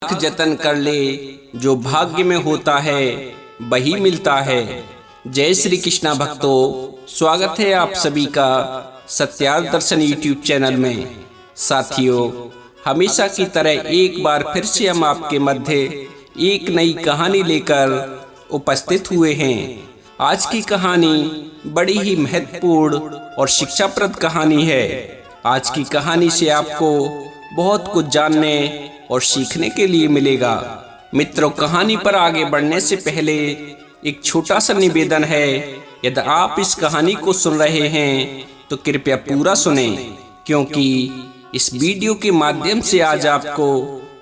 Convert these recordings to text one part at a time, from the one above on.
लाख जतन कर ले, जो भाग्य में होता है वही मिलता है। जय श्री कृष्णा भक्तों, स्वागत है आप सभी का सत्यार्थ दर्शन यूट्यूब चैनल में। साथियों, हमेशा की तरह एक बार फिर से हम आपके मध्य एक नई कहानी लेकर उपस्थित हुए हैं। आज की कहानी बड़ी ही महत्वपूर्ण और शिक्षाप्रद कहानी है। आज की कहानी से आपको बहुत कुछ जानने और सीखने के लिए मिलेगा। मित्रों, कहानी पर आगे बढ़ने से पहले एक छोटा सा निवेदन है। यदि आप इस कहानी को सुन रहे हैं तो कृपया पूरा सुनें, क्योंकि इस वीडियो के माध्यम से आज आपको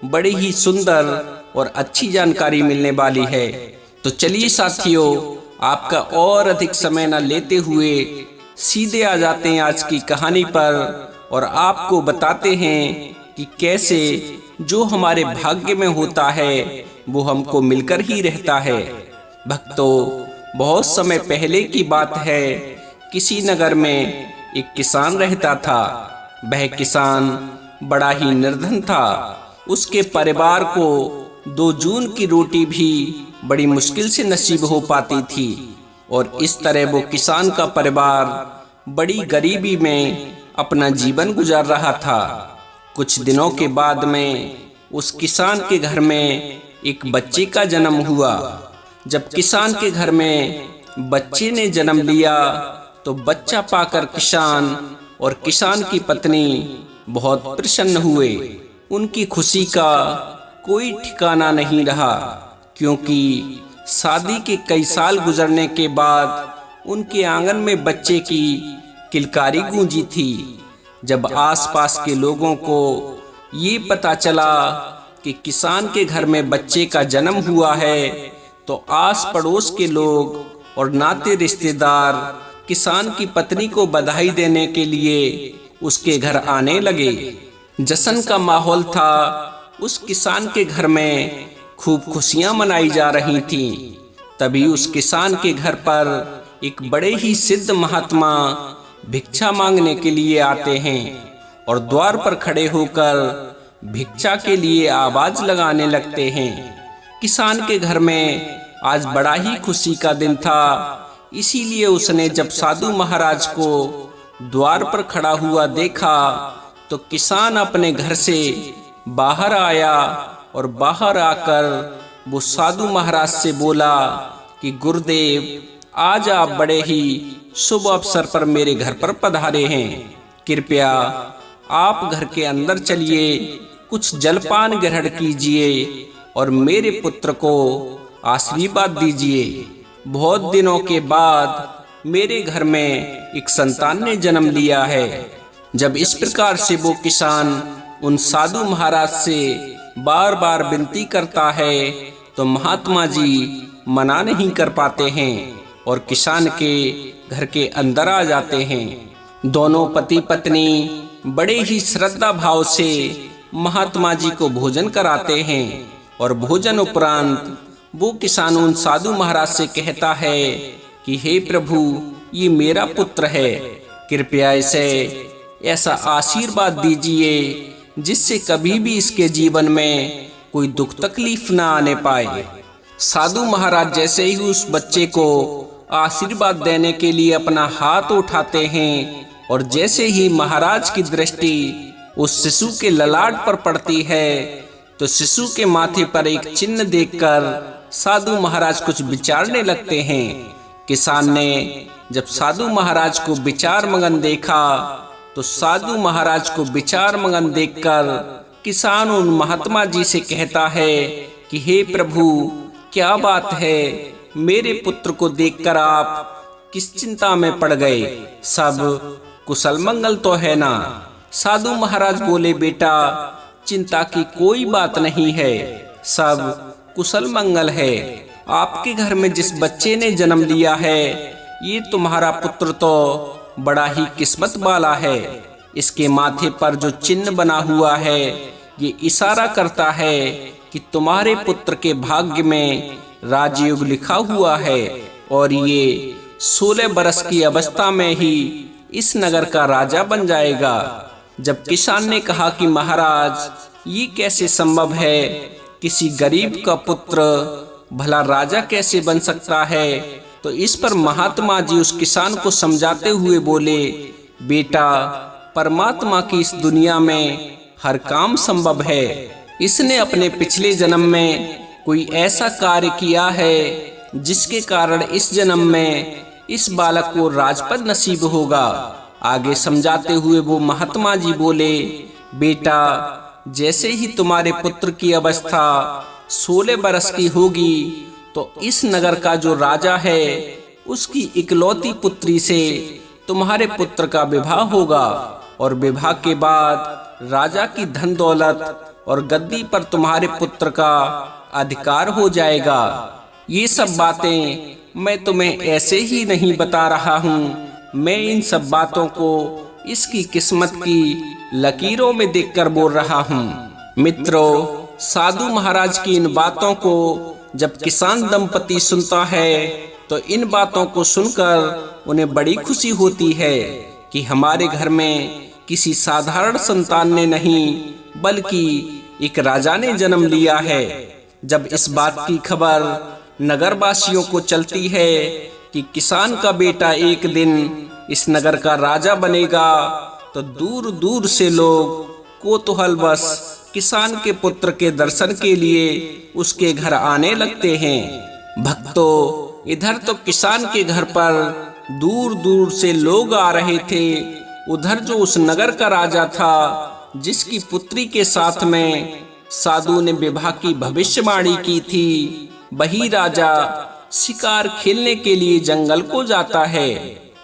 बड़ी ही सुंदर और अच्छी जानकारी मिलने वाली है। तो चलिए साथियों, आपका और अधिक समय न लेते हुए सीधे आ जाते हैं आज की कहानी पर और आपको बताते हैं कि कैसे जो हमारे भाग्य में होता है वो हमको मिलकर ही रहता है। भक्तों, बहुत समय पहले की बात है। किसी नगर में एक किसान रहता था। वह किसान बड़ा ही निर्धन था। उसके परिवार को 2 जून की रोटी भी बड़ी मुश्किल से नसीब हो पाती थी और इस तरह वो किसान का परिवार बड़ी गरीबी में अपना जीवन गुजार रहा था। कुछ दिनों के बाद में उस किसान के घर में एक बच्चे का जन्म हुआ। जब किसान के घर में बच्चे ने जन्म लिया तो बच्चा पाकर किसान और किसान की पत्नी बहुत प्रसन्न हुए। उनकी खुशी का कोई ठिकाना नहीं रहा, क्योंकि शादी के कई साल गुजरने के बाद उनके आंगन में बच्चे की किलकारी गूंजी थी। जब आसपास के लोगों को ये पता चला कि किसान के घर में बच्चे का जन्म हुआ है, तो आस पड़ोस के लोग और नाते रिश्तेदार किसान की पत्नी को बधाई देने के लिए उसके घर आने लगे। जश्न का माहौल था। उस किसान के घर में खूब खुशियां मनाई जा रही थीं। तभी उस किसान के घर पर एक बड़े ही सिद्ध महात्मा भिक्षा मांगने के लिए आते हैं और द्वार पर खड़े होकर भिक्षा के लिए आवाज लगाने लगते हैं। किसान के घर में आज बड़ा ही खुशी का दिन था, इसीलिए उसने जब साधु महाराज को द्वार पर खड़ा हुआ देखा तो किसान अपने घर से बाहर आया और बाहर आकर वो साधु महाराज से बोला कि गुरुदेव, आज आप बड़े ही शुभ अवसर पर मेरे घर पर पधारे हैं। कृपया आप घर के अंदर चलिए, कुछ जलपान ग्रहण कीजिए और मेरे पुत्र को आशीर्वाद दीजिए। बहुत दिनों के बाद मेरे घर में एक संतान ने जन्म लिया है। जब इस प्रकार से वो किसान उन साधु महाराज से बार बार विनती करता है तो महात्मा जी मना नहीं कर पाते हैं और किसान के घर के अंदर आ जाते हैं। दोनों पति पत्नी बड़े ही श्रद्धा भाव से महात्मा जी को भोजन कराते हैं और भोजन उपरांत वो किसान उन साधु महाराज से कहता है कि हे प्रभु, ये मेरा पुत्र है, कृपया इसे ऐसा आशीर्वाद दीजिए जिससे कभी भी इसके जीवन में कोई दुख तकलीफ ना आने पाए। साधु महाराज जैसे ही उस बच्चे को आशीर्वाद देने के लिए अपना हाथ उठाते हैं और जैसे ही महाराज की दृष्टि उस शिशु के ललाट पर पड़ती है तो शिशु के माथे पर एक चिन्ह देखकर साधु महाराज कुछ विचारने लगते हैं। किसान ने जब साधु महाराज को विचार मगन देखा तो साधु महाराज को विचार मगन देखकर किसान उन महात्मा जी से कहता है कि हे प्रभु, क्या बात है, मेरे पुत्र को देखकर आप किस चिंता में पड़ गए? सब कुशल मंगल तो है ना? साधु महाराज बोले, बेटा, चिंता की कोई बात नहीं है, सब कुशल मंगल है। आपके घर में जिस बच्चे ने जन्म लिया है, ये तुम्हारा पुत्र तो बड़ा ही किस्मत वाला है। इसके माथे पर जो चिन्ह बना हुआ है ये इशारा करता है कि तुम्हारे पुत्र के भाग्य में राजयोग लिखा हुआ है और ये 16 बरस की अवस्था में ही इस नगर का राजा बन जाएगा। जब किसान ने कहा कि महाराज, ये कैसे संभव है, किसी गरीब का पुत्र भला राजा कैसे बन सकता है? तो इस पर महात्मा जी उस किसान को समझाते हुए बोले, बेटा, परमात्मा की इस दुनिया में हर काम संभव है। इसने अपने पिछले जन्म में कोई ऐसा कार्य किया है जिसके कारण इस जन्म में इस बालक को राजपद नसीब होगा। आगे समझाते हुए वो महात्मा जी बोले, बेटा, जैसे ही तुम्हारे पुत्र की अवस्था 16 बरस की होगी तो इस नगर का जो राजा है उसकी इकलौती पुत्री से तुम्हारे पुत्र का विवाह होगा और विवाह के बाद राजा की धन दौलत और गद्दी पर तुम्हारे पुत्र का अधिकार हो जाएगा। ये सब बातें मैं तुम्हें ऐसे ही नहीं बता रहा हूँ, मैं इन सब बातों को इसकी किस्मत की लकीरों में देखकर बोल रहा हूँ। मित्रों, साधु महाराज की इन बातों को जब किसान दंपति सुनता है तो इन बातों को सुनकर उन्हें बड़ी खुशी होती है कि हमारे घर में किसी साधारण संतान ने नहीं बल्कि एक राजा ने जन्म लिया है। जब इस बात की खबर नगरवासियों को चलती है कि किसान का बेटा एक दिन इस नगर का राजा बनेगा तो दूर दूर से लोग कौतूहलवश किसान के पुत्र के दर्शन के लिए उसके घर आने लगते हैं। भक्तों, इधर तो किसान के घर पर दूर दूर से लोग आ रहे थे, उधर जो उस नगर का राजा था जिसकी पुत्री के साथ में साधु ने विवाह की भविष्यवाणी की थी, वही राजा शिकार खेलने के लिए जंगल को जाता है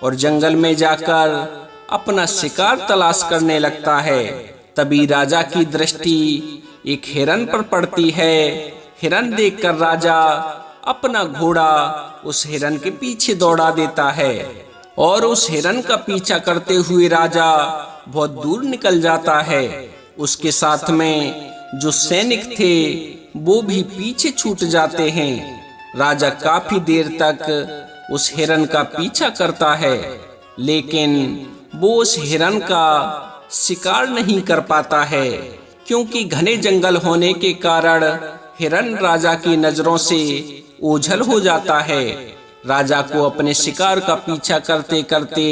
और जंगल में जाकर अपना शिकार तलाश करने लगता है। तभी राजा की दृष्टि एक हिरन पर पड़ती है। हिरन देखकर राजा अपना घोड़ा उस हिरन के पीछे दौड़ा देता है और उस हिरन का पीछा करते हुए राजा बहुत दूर निकल जाता है। उसके साथ में जो सैनिक थे वो भी पीछे छूट जाते हैं। राजा काफी देर तक उस हिरन का पीछा करता है, लेकिन वो उस हिरन का शिकार नहीं कर पाता है, क्योंकि घने जंगल होने के कारण हिरन राजा की नजरों से ओझल हो जाता है। राजा को अपने शिकार का पीछा करते करते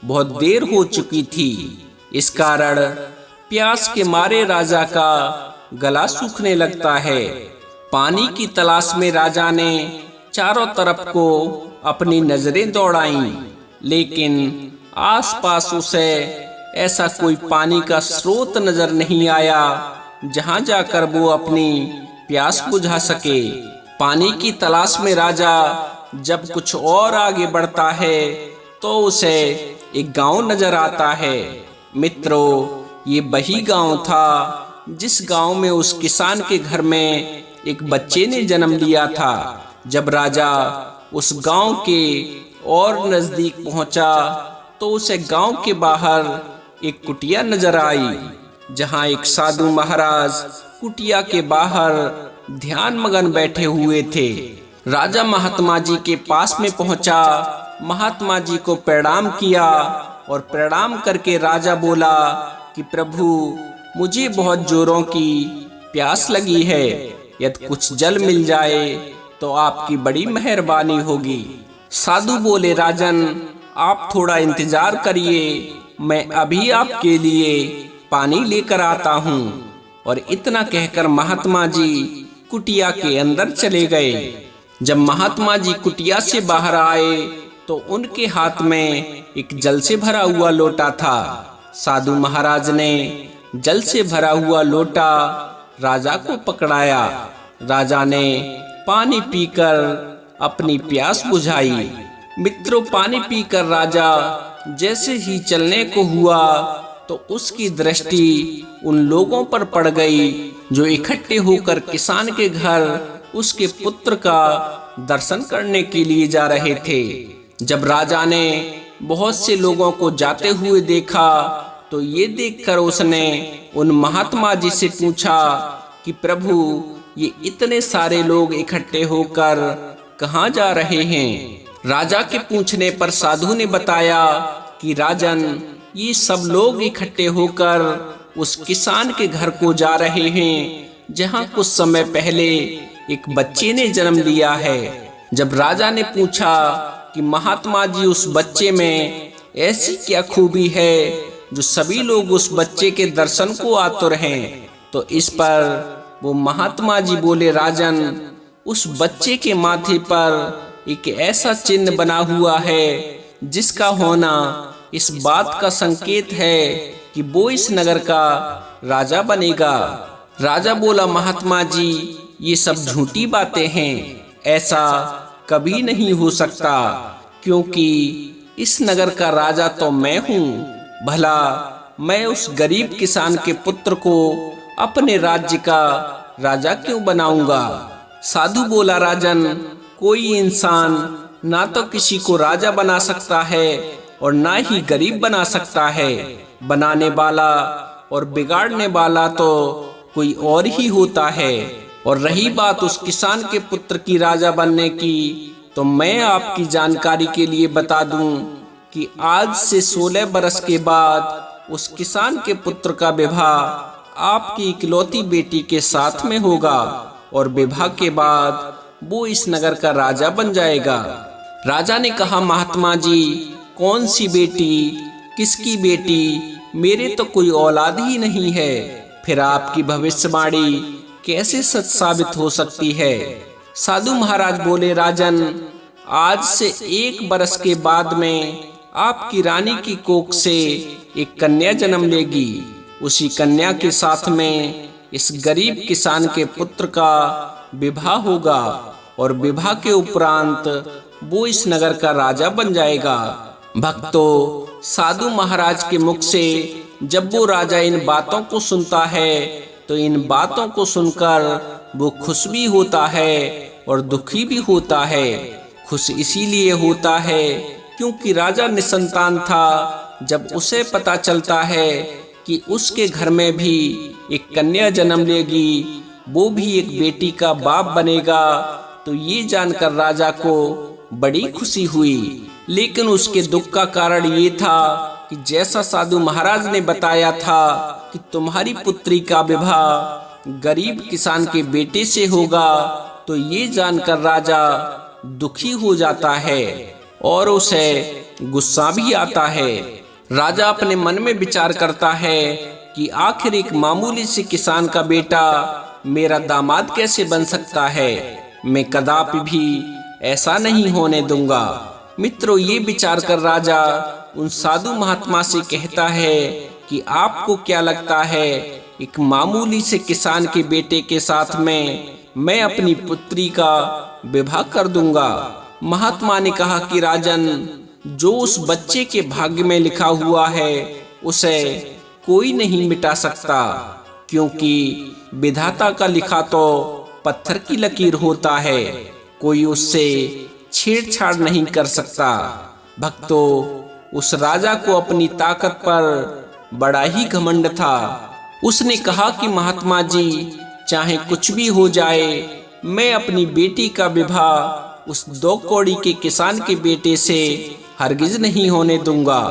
बहुत देर हो चुकी थी। इस कारण प्यास के मारे राजा का गला सूखने लगता है। पानी की तलाश में राजा ने चारों तरफ को अपनी नजरें दौड़ाईं, लेकिन आसपास उसे ऐसा कोई पानी का स्रोत नजर नहीं आया जहां जाकर वो अपनी प्यास बुझा सके। पानी की तलाश में राजा जब कुछ और आगे बढ़ता है तो उसे एक गांव नजर आता है। मित्रों, ये वही गांव था जिस गांव में उस किसान के घर में एक बच्चे ने जन्म लिया था। जब राजा उस गांव के और नजदीक पहुंचा तो उसे गांव के बाहर एक कुटिया नजर आई, जहां एक साधु महाराज कुटिया के बाहर ध्यान मगन बैठे हुए थे। राजा महात्मा जी के पास में पहुंचा, महात्मा जी को प्रणाम किया और प्रणाम करके राजा बोला कि प्रभु, मुझे बहुत जोरों की प्यास लगी है, यदि कुछ जल मिल जाए तो आपकी बड़ी मेहरबानी होगी। साधु बोले, राजन, आप थोड़ा इंतजार करिए, मैं अभी आपके लिए पानी लेकर आता हूँ। और इतना कहकर महात्मा जी कुटिया के अंदर चले गए। जब महात्मा जी कुटिया से बाहर आए तो उनके हाथ में एक जल से भरा हुआ लोटा था। साधु महाराज ने जल से भरा हुआ लोटा राजा को पकड़ाया। राजा ने पानी पीकर अपनी प्यास बुझाई। मित्रों, पानी पीकर राजा जैसे ही चलने को हुआ तो उसकी दृष्टि उन लोगों पर पड़ गई जो इकट्ठे होकर किसान के घर उसके पुत्र का दर्शन करने के लिए जा रहे थे। जब राजा ने बहुत से लोगों को जाते हुए देखा तो ये देखकर उसने उन महात्मा जी से पूछा कि प्रभु, ये इतने सारे लोग इकट्ठे होकर कहाँ जा रहे हैं? राजा के पूछने पर साधु ने बताया कि राजन, ये सब लोग इकट्ठे होकर उस किसान के घर को जा रहे हैं जहाँ कुछ समय पहले एक बच्चे ने जन्म लिया है। जब राजा ने पूछा कि महात्मा जी, उस बच्चे में ऐसी क्या खूबी है जो सभी लोग उस बच्चे के दर्शन को आतुर हैं, तो इस पर वो महात्मा जी बोले, राजन, उस बच्चे के माथे पर एक ऐसा चिन्ह बना हुआ है जिसका होना इस बात का संकेत है कि वो इस नगर का राजा बनेगा। राजा बोला, महात्मा जी, ये सब झूठी बातें हैं, ऐसा कभी नहीं हो सकता, क्योंकि इस नगर का राजा तो मैं हूँ। भला मैं उस गरीब किसान के पुत्र को अपने राज्य का राजा क्यों बनाऊंगा? साधु बोला, राजन, कोई इंसान ना तो किसी को राजा बना सकता है और ना ही गरीब बना सकता है। बनाने वाला और बिगाड़ने वाला तो कोई और ही होता है। और रही बात उस किसान के पुत्र की राजा बनने की, तो मैं आपकी जानकारी के लिए बता दूं कि आज से 16 बरस के बाद उस किसान के पुत्र का विवाह आपकी इकलौती बेटी के साथ में होगा और विवाह के बाद वो इस नगर का राजा बन जाएगा। राजा ने कहा, महात्मा जी, कौन सी बेटी, किसकी बेटी? मेरे तो कोई औलाद ही नहीं है, फिर आपकी भविष्यवाणी कैसे सच साबित हो सकती है? साधु महाराज बोले, राजन, आज से 1 बरस के बाद में आपकी रानी की कोख से एक कन्या जन्म लेगी। उसी कन्या के साथ में इस गरीब किसान के पुत्र का विवाह होगा और विवाह के उपरांत वो इस नगर का राजा बन जाएगा। भक्तों, साधु महाराज के मुख से जब वो राजा इन बातों को सुनता है तो इन बातों को सुनकर वो खुश भी होता है और दुखी भी होता है। खुश इसीलिए होता है क्योंकि राजा निसंतान था। जब उसे पता चलता है कि उसके घर में भी एक कन्या जन्म लेगी, वो भी एक बेटी का बाप बनेगा, तो ये जानकर राजा को बड़ी खुशी हुई। लेकिन उसके दुख का कारण ये था कि जैसा साधु महाराज ने बताया था कि तुम्हारी पुत्री का विवाह गरीब किसान के बेटे से होगा, तो ये जानकर राजा दुखी हो जाता है और उसे गुस्सा भी आता है। राजा अपने मन में विचार करता है कि आखिर एक मामूली से किसान का बेटा मेरा दामाद कैसे बन सकता है? मैं कदापि भी ऐसा नहीं होने दूंगा। मित्रों, ये विचार कर राजा उन साधु महात्मा से कहता है कि आपको क्या लगता है, एक मामूली से किसान के बेटे के साथ में मैं अपनी पुत्री का विवाह कर दूंगा? महात्मा ने कहा कि राजन, जो उस बच्चे के भाग्य में लिखा हुआ है उसे कोई नहीं मिटा सकता, क्योंकि विधाता का लिखा तो पत्थर की लकीर होता है, कोई उससे छेड़छाड़ नहीं कर सकता। भक्तों, उस राजा को अपनी ताकत पर बड़ा ही घमंड था। उसने कहा कि महात्मा जी, चाहे कुछ भी हो जाए, मैं अपनी बेटी का विवाह उस 2 कौड़ी के किसान के बेटे से हरगिज नहीं होने दूंगा।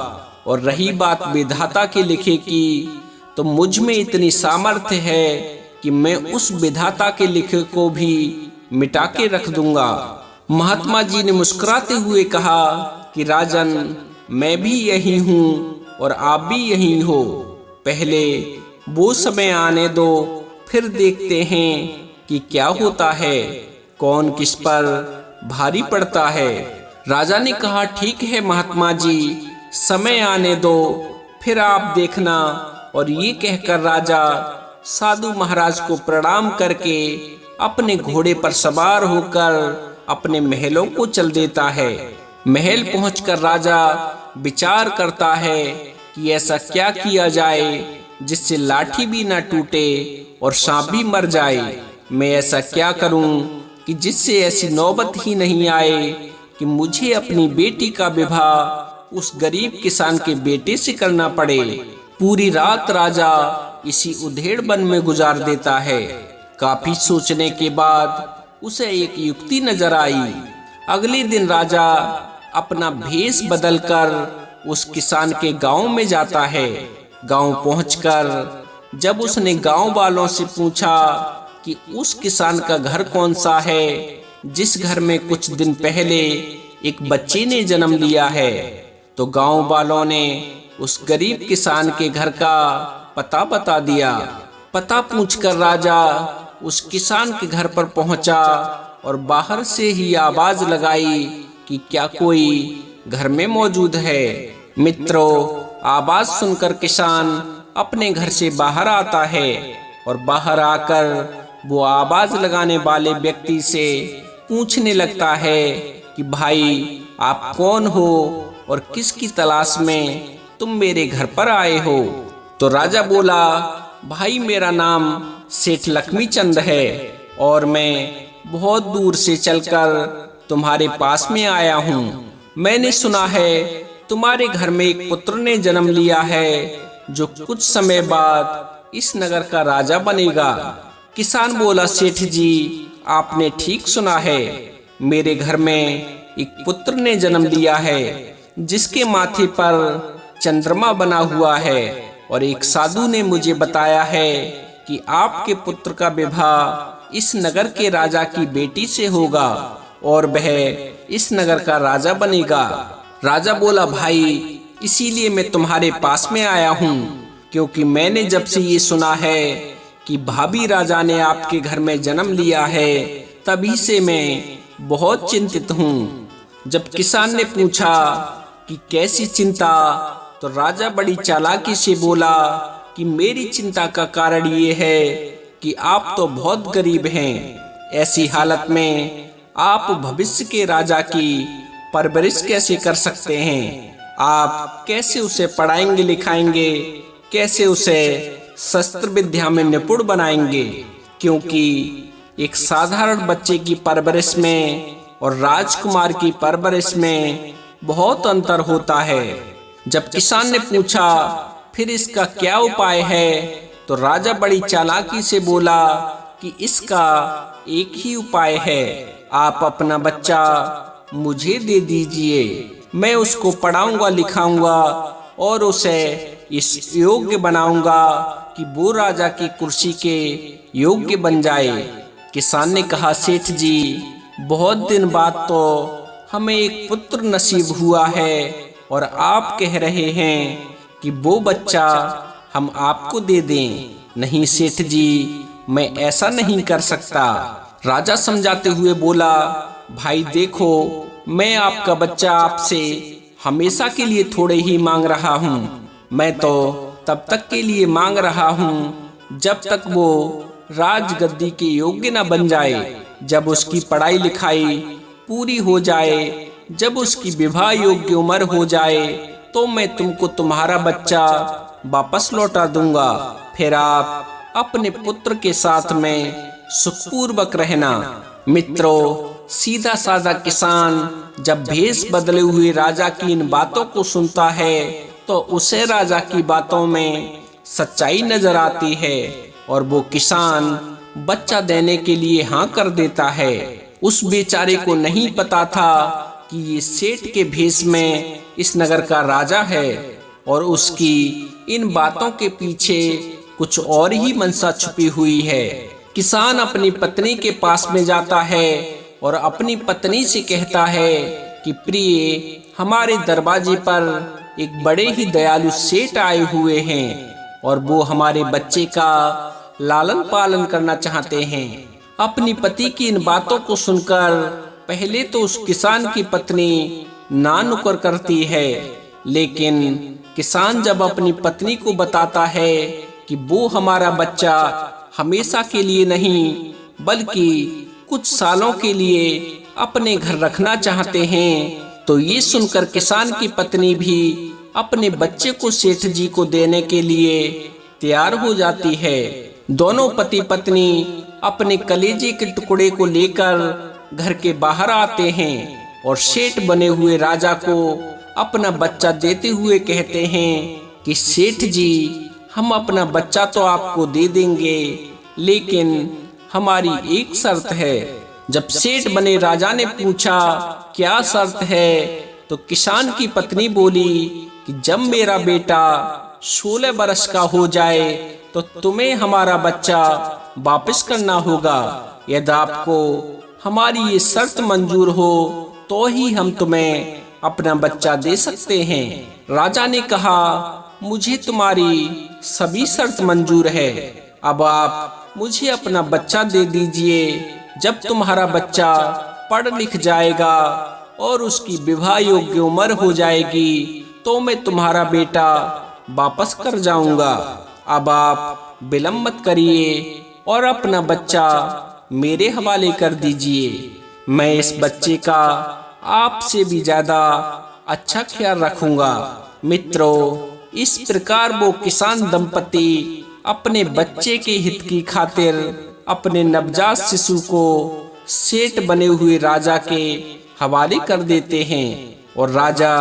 और रही बात विधाता के लिखे की, तो मुझ में इतनी सामर्थ्य है कि मैं उस विधाता के लिखे को भी मिटा के रख दूंगा। महात्मा जी ने मुस्कुराते हुए कहा कि राजन, मैं भी यही हूँ और आप भी यही हो। पहले वो समय आने दो, फिर देखते हैं कि क्या होता है, कौन किस पर भारी पड़ता है। राजा ने कहा, ठीक है महात्मा जी, समय आने दो, फिर आप देखना। और ये कहकर राजा साधु महाराज को प्रणाम करके अपने घोड़े पर सवार होकर अपने महलों को चल देता है। महल पहुंचकर राजा विचार करता है कि ऐसा क्या किया जाए जिससे लाठी भी न टूटे और सांप भी मर जाए। मैं ऐसा क्या करूं कि जिससे ऐसी नौबत ही नहीं आए कि मुझे अपनी बेटी का विवाह उस गरीब किसान के बेटे से करना पड़े। पूरी रात राजा इसी उधेड़ वन में गुजार देता है। काफी सोचने के बाद उसे एक युक्ति नजर आई। अगले दिन राजा अपना भेष बदलकर उस किसान के गांव में जाता है। गांव पहुंचकर जब उसने गांव वालों से पूछा कि उस किसान का घर कौन सा है जिस घर में कुछ दिन पहले एक बच्चे ने जन्म लिया है। तो गांव वालों ने उस गरीब किसान के घर का पता बता दिया। पता पूछकर राजा उस किसान के घर पर पहुंचा और बाहर से ही आवाज लगाई कि क्या कोई घर में मौजूद है। मित्रों, आवाज सुनकर किसान अपने घर से बाहर आता है और बाहर आकर वो आवाज लगाने वाले व्यक्ति से पूछने लगता है कि भाई आप कौन हो और किसकी तलाश में तुम मेरे घर पर आए हो। तो राजा बोला, भाई मेरा नाम सेठ लक्ष्मी चंद है और मैं बहुत दूर से चलकर तुम्हारे पास में आया हूँ। मैंने सुना है तुम्हारे घर में एक पुत्र ने जन्म लिया है जो कुछ समय बाद इस नगर का राजा बनेगा। किसान बोला, सेठ जी आपने ठीक सुना है, मेरे घर में एक पुत्र ने जन्म लिया है जिसके माथे पर चंद्रमा बना हुआ है और एक साधु ने मुझे बताया है कि आपके पुत्र का विवाह इस नगर के राजा की बेटी से होगा और वह इस नगर का राजा बनेगा। राजा बोला, भाई इसीलिए मैं तुम्हारे पास में आया हूँ, क्योंकि मैंने जब से ये सुना है कि भाभी राजा ने आपके घर में जन्म लिया है तभी से मैं बहुत चिंतित हूँ। जब किसान ने पूछा कि कैसी चिंता, तो राजा बड़ी चालाकी से बोला कि मेरी चिंता का कारण ये है कि आप तो बहुत गरीब हैं। ऐसी हालत में आप भविष्य के राजा की परवरिश कैसे कर सकते हैं? आप कैसे उसे पढ़ाएंगे लिखाएंगे, कैसे उसे शस्त्र विद्या में निपुण बनाएंगे? क्योंकि एक साधारण बच्चे की परवरिश में और राजकुमार की परवरिश में बहुत अंतर होता है। जब किसान ने पूछा फिर इसका क्या उपाय है, तो राजा बड़ी चालाकी से बोला कि इसका एक ही उपाय है, आप अपना बच्चा मुझे दे दीजिए, मैं उसको पढ़ाऊंगा लिखाऊंगा और उसे इस योग्य बनाऊंगा कि वो राजा की कुर्सी के योग्य बन जाए। किसान ने कहा, सेठ जी बहुत दिन बाद तो हमें एक पुत्र नसीब हुआ है और आप कह रहे हैं कि वो बच्चा हम आपको दे दें। नहीं सेठ जी, मैं ऐसा नहीं कर सकता। राजा समझाते हुए बोला, भाई देखो, मैं आपका बच्चा आपसे हमेशा के लिए थोड़े ही मांग रहा हूँ। मैं तो तब तक के लिए मांग रहा हूँ जब तक वो राजगद्दी के योग्य न बन जाए, जब उसकी पढ़ाई लिखाई पूरी हो जाए, जब उसकी विवाह योग्य उम्र हो जाए, तो मैं तुमको तुम्हारा बच्चा वापस लौटा दूंगा। फिर आप अपने पुत्र के साथ में सुखपूर्वक रहना। मित्रों, सीधा साधा किसान जब भेष बदले हुए राजा की इन बातों को सुनता है तो उसे राजा की बातों में सच्चाई नजर आती है और वो किसान बच्चा देने के लिए हाँ कर देता है। उस बेचारे को नहीं पता था कि ये सेठ के भेष में इस नगर का राजा है और उसकी इन बातों के पीछे कुछ और ही मंशा छुपी हुई है। किसान अपनी पत्नी के पास में जाता है और अपनी पत्नी से कहता है कि प्रिय, हमारे दरवाजे पर एक बड़े ही दयालु सेठ आए हुए हैं और वो हमारे बच्चे का लालन पालन करना चाहते हैं। अपनी पति की इन बातों को सुनकर पहले तो उस किसान की पत्नी ना नुकर करती है, लेकिन किसान जब अपनी पत्नी को बताता है कि वो हमारा बच्चा हमेशा के लिए नहीं बल्कि कुछ सालों के लिए अपने घर रखना चाहते हैं, तो ये सुनकर किसान की पत्नी भी अपने बच्चे को सेठ जी को देने के लिए तैयार हो जाती है। दोनों पति पत्नी अपने कलेजे के टुकड़े को लेकर घर के बाहर आते हैं और सेठ बने हुए राजा को अपना बच्चा देते हुए कहते हैं कि सेठ जी, हम अपना बच्चा तो आपको दे देंगे, लेकिन हमारी एक शर्त है। जब सेठ बने राजा ने पूछा क्या शर्त है, तो किसान की पत्नी बोली कि जब मेरा बेटा 16 बरस का हो जाए तो तुम्हें हमारा बच्चा वापस करना होगा। यदि आपको हमारी ये शर्त मंजूर हो तो ही हम तुम्हें अपना बच्चा दे सकते हैं। राजा ने कहा, मुझे तुम्हारी सभी शर्त मंजूर है। अब आप मुझे अपना बच्चा दे दीजिए। जब तुम्हारा बच्चा पढ़ लिख जाएगा और उसकी विवाह योग्य उम्र हो जाएगी तो मैं तुम्हारा बेटा वापस कर जाऊंगा। अब आप विलंब मत करिए और अपना बच्चा मेरे हवाले कर दीजिए। मैं इस बच्चे का आपसे भी ज्यादा अच्छा ख्याल रखूंगा। मित्रों, इस प्रकार वो किसान दंपति अपने बच्चे के हित की खातिर अपने नवजात शिशु को सेठ बने हुए राजा के हवाले कर देते हैं और राजा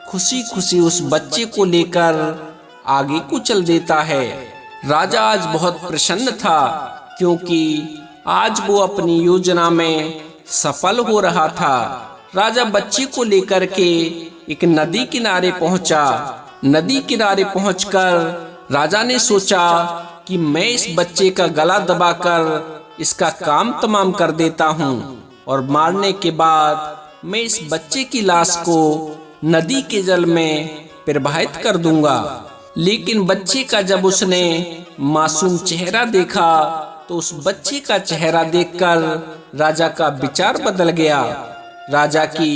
खुशी खुशी उस बच्चे को लेकर आगे को चल देता है। राजा आज बहुत प्रसन्न था क्योंकि आज वो अपनी योजना में सफल हो रहा था। राजा बच्चे को लेकर के एक नदी किनारे पहुंचा। नदी किनारे पहुंचकर राजा ने सोचा कि मैं इस बच्चे का गला दबाकर इसका काम तमाम कर देता हूं और मारने के बाद मैं इस बच्चे की लाश को नदी के जल में प्रवाहित कर दूंगा। लेकिन बच्चे का जब उसने मासूम चेहरा देखा तो उस बच्चे का चेहरा देखकर राजा का विचार बदल गया। राजा की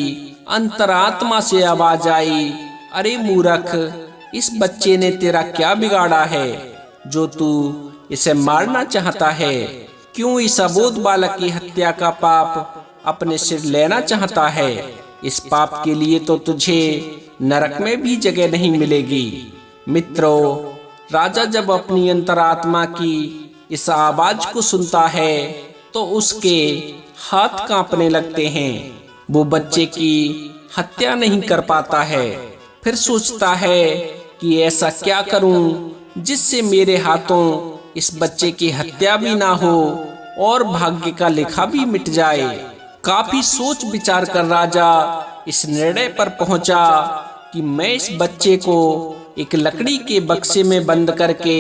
अंतरात्मा से आवाज आई, अरे मूर्ख, इस बच्चे ने तेरा क्या बिगाड़ा है जो तू इसे मारना चाहता है? क्यों इस अबोध बालक की हत्या का पाप अपने सिर लेना चाहता है? इस पाप के लिए तो तुझे नरक में भी जगह नहीं मिलेगी। मित्रों, राजा जब अपनी अंतरात्मा की इस आवाज को सुनता है तो उसके हाथ कांपने लगते हैं। वो बच्चे की हत्या नहीं कर पाता है। फिर सोचता है कि ऐसा क्या करूं जिससे मेरे हाथों इस बच्चे की हत्या भी ना हो और भाग्य का लिखा भी मिट जाए। काफी सोच विचार कर राजा इस निर्णय पर पहुंचा कि मैं इस बच्चे को एक लकड़ी के बक्से में बंद करके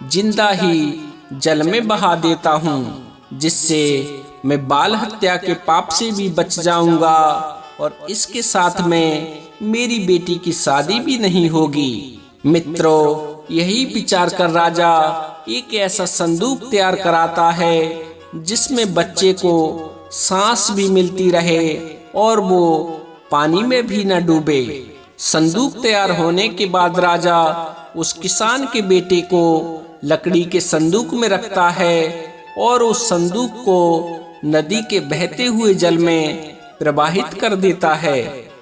जिंदा ही जल में बहा देता हूं, जिससे मैं बाल हत्या के पाप से भी बच जाऊंगा और इसके साथ में मेरी बेटी की शादी भी नहीं होगी। मित्रों, यही विचार कर राजा एक ऐसा संदूक तैयार कराता है जिसमें बच्चे को सांस भी मिलती रहे और वो पानी में भी न डूबे। संदूक तैयार होने के बाद राजा उस किसान के बेटे को लकड़ी के संदूक में रखता है और उस संदूक को नदी के बहते हुए जल में प्रवाहित कर देता है।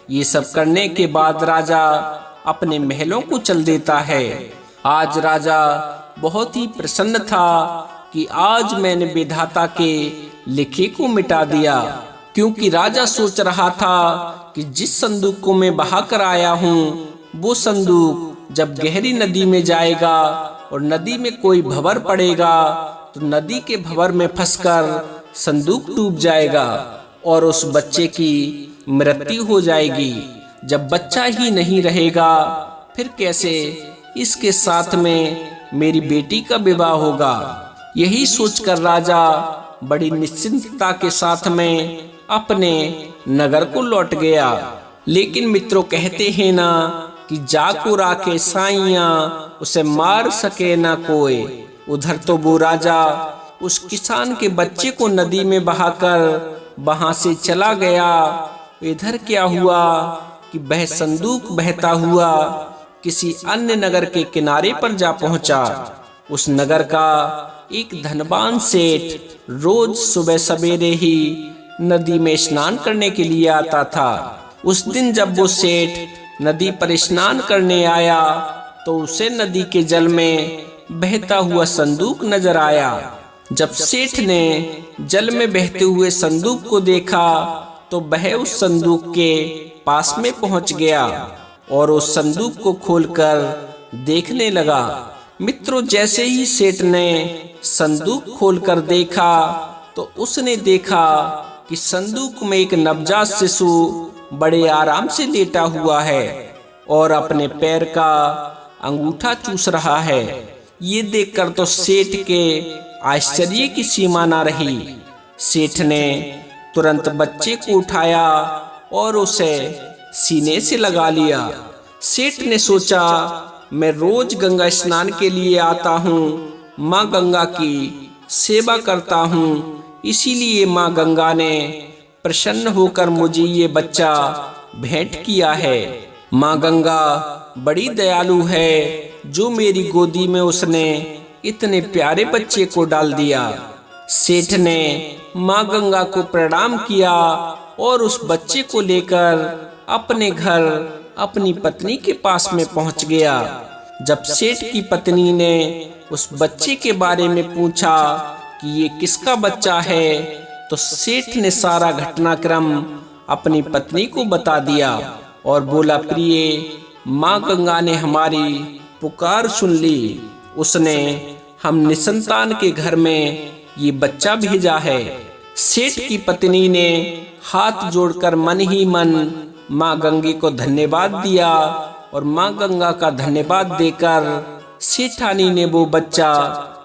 ये सब करने के बाद राजा अपने महलों को चल देता है। आज राजा बहुत ही प्रसन्न था कि आज मैंने विधाता के लिखे को मिटा दिया, क्योंकि राजा सोच रहा था कि जिस संदूक को मैं बहा कर आया हूँ वो संदूक जब गहरी नदी में जाएगा और नदी में कोई भंवर पड़ेगा तो नदी के भंवर में फंसकर संदूक डूब जाएगा और उस बच्चे की मृत्यु हो जाएगी। जब बच्चा ही नहीं रहेगा फिर कैसे इसके साथ में मेरी बेटी का विवाह होगा? यही सोचकर राजा बड़ी निश्चिंतता के साथ में अपने नगर को लौट गया। लेकिन मित्रों, कहते हैं ना कि जाको राखे साइया उसे मार सके ना कोई। उधर तो वो राजा उस किसान के बच्चे को नदी में बहाकर वहां से चला गया। इधर क्या हुआ कि वह संदूक बहता हुआ किसी अन्य नगर के किनारे पर जा पहुंचा। उस नगर का एक धनवान सेठ रोज सुबह सवेरे ही नदी में स्नान करने के लिए आता था। उस दिन जब वो सेठ नदी पर स्नान करने आया तो उसे नदी के जल में बहता हुआ संदूक नजर आया। जब सेठ ने जल में बहते हुए संदूक को देखा तो वह उस संदूक के पास में पहुंच गया और उस संदूक को खोलकर देखने लगा। मित्रों, जैसे ही सेठ ने संदूक खोलकर देखा तो उसने देखा कि संदूक में एक नवजात शिशु बड़े आराम से लेटा हुआ है और अपने पैर का अंगूठा चूस रहा है। ये देखकर तो सेठ के आश्चर्य की सीमा ना रही। सेठ ने तुरंत बच्चे को उठाया और उसे सीने से लगा लिया। सेठ ने सोचा, मैं रोज गंगा स्नान के लिए आता हूँ, माँ गंगा की सेवा करता हूँ, इसीलिए माँ गंगा ने प्रसन्न होकर मुझे ये बच्चा भेंट किया है। माँ गंगा बड़ी दयालु है, जो मेरी गोदी में उसने इतने प्यारे बच्चे को डाल दिया। सेठ ने माँ गंगा को प्रणाम किया और उस बच्चे को लेकर अपने घर अपनी पत्नी के पास में पहुंच गया। जब सेठ की पत्नी ने उस बच्चे के बारे में पूछा कि ये किसका बच्चा है, तो सेठ ने सारा घटनाक्रम अपनी पत्नी को बता दिया और बोला, प्रिय, माँ गंगा ने हमारी पुकार सुन ली। उसने हम निसंतान के घर में ये बच्चा भेजा है। सेठ की पत्नी ने हाथ जोड़कर मन ही मन माँ गंगे को धन्यवाद दिया और माँ गंगा का धन्यवाद देकर सेठानी ने वो बच्चा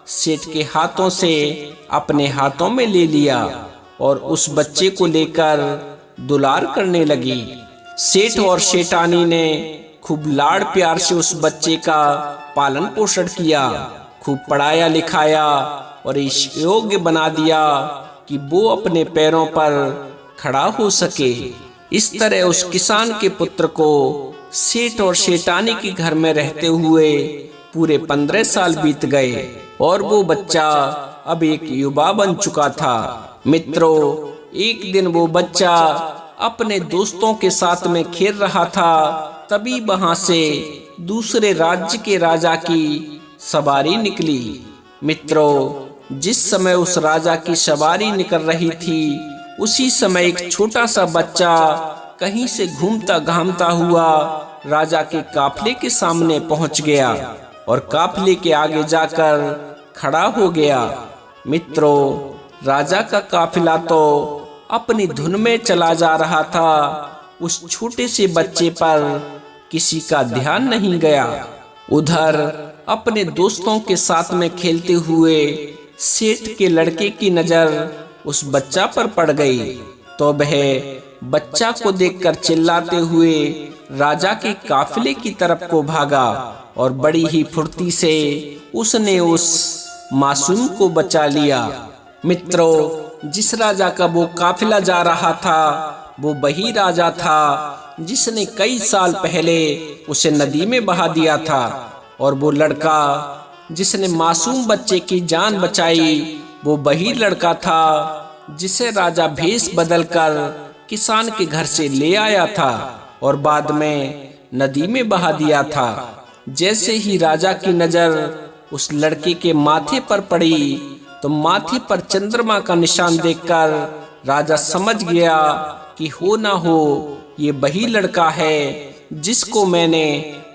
सेठ के हाथों से अपने हाथों में ले लिया और उस बच्चे को लेकर दुलार करने लगी। सेठ और सेठानी ने खूब लाड़ प्यार से उस बच्चे का पालन पोषण किया, खूब पढ़ाया लिखाया और इस योग्य बना दिया कि वो अपने पैरों पर खड़ा हो सके। इस तरह उस किसान के पुत्र को सेठ और सेठानी के घर में रहते हुए पूरे 15 साल बीत गए और वो बच्चा अब एक युवा बन चुका था। मित्रों, एक दिन वो बच्चा अपने दोस्तों के साथ में खेल रहा था, तभी वहां से दूसरे राज्य के राजा की सवारी निकली। मित्रों, जिस समय उस राजा की सवारी निकल रही थी, उसी समय एक छोटा सा बच्चा कहीं से घूमता घामता हुआ राजा के काफिले के सामने पहुंच गया और काफिले के आगे जाकर खड़ा हो गया। मित्रों, राजा का काफिला तो अपनी धुन में चला जा रहा था, उस छोटे से बच्चे पर किसी का ध्यान नहीं गया। उधर अपने दोस्तों के साथ में खेलते हुए सेठ के लड़के की नजर उस बच्चा पर पड़ गई, तो वह बच्चा को देखकर चिल्लाते हुए राजा के काफिले की तरफ को भागा और बड़ी ही फुर्ती से उसने उस मासूम को बचा लिया। मित्रों, जिस राजा का वो काफिला जा रहा था, वो वही राजा था जिसने कई साल पहले उसे नदी में बहा दिया था, और वो लड़का जिसने मासूम बच्चे की जान बचाई, वो वही लड़का था जिसे राजा भेष बदलकर किसान के घर से ले आया था और बाद में नदी में बहा दिया था। जैसे ही राजा की नजर उस लड़के के माथे पर पड़ी, तो माथे पर चंद्रमा का निशान देखकर राजा समझ गया कि हो ना हो ये वही लड़का है जिसको मैंने